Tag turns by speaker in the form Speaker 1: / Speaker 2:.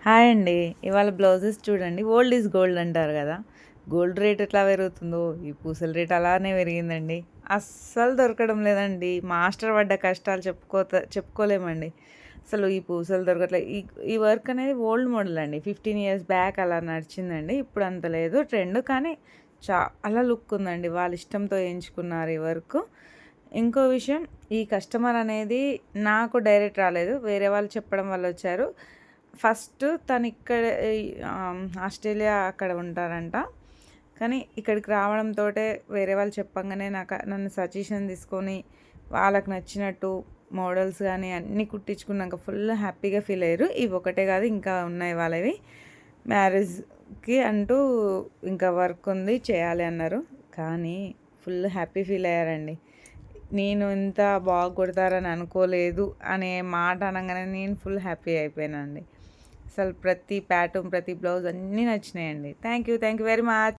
Speaker 1: Hi అండి. ఇవాళ blouses చూడండి. ఓల్డ్ ఈజ్ గోల్డ్ అంటారు కదా! గోల్డ్ రేట్ ఎట్లా పెరుగుతుందో, ఈ పూసల రేట్ అలానే పెరిగిందండి. అస్సలు దొరకడం లేదండి. మాస్టర్ పడ్డ కష్టాలు చెప్పుకోలేమండి. అసలు ఈ పూసలు దొరకట్లే. ఈ ఈ వర్క్ అనేది ఓల్డ్ మోడల్ అండి. 15 ఇయర్స్ బ్యాక్ అలా నడిచిందండి. ఇప్పుడు అంత లేదు ట్రెండ్. కానీ చాలా లుక్ ఉందండి. వాళ్ళ ఇష్టంతో ఎంచుకున్నారు ఈ వర్క్. ఇంకో విషయం, ఈ కస్టమర్ అనేది నాకు డైరెక్ట్ రాలేదు. వేరే వాళ్ళు చెప్పడం వల్ల వచ్చారు. ఫస్ట్ తను ఇక్కడ ఆస్ట్రేలియా అక్కడ ఉంటారంట. కానీ ఇక్కడికి రావడంతోటే వేరే వాళ్ళు చెప్పంగానే నన్ను సజెషన్ తీసుకొని వాళ్ళకి నచ్చినట్టు మోడల్స్ కానీ అన్నీ కుట్టించుకున్నాక ఫుల్ హ్యాపీగా ఫీల్ అయ్యారు. ఇవి ఒకటే కాదు, ఇంకా ఉన్నాయి వాళ్ళవి. మ్యారేజ్కి అంటూ ఇంకా వర్క్ ఉంది చేయాలి అన్నారు. కానీ ఫుల్ హ్యాపీ ఫీల్ అయ్యారండి. నేను ఇంత బాగా కుడతారని అనుకోలేదు అనే మాట అనగానే నేను ఫుల్ హ్యాపీ అయిపోయానండి. అసలు ప్రతి ప్యాటర్న్, ప్రతి బ్లౌజ్ అన్నీ నచ్చినాయండి. Thank you very much.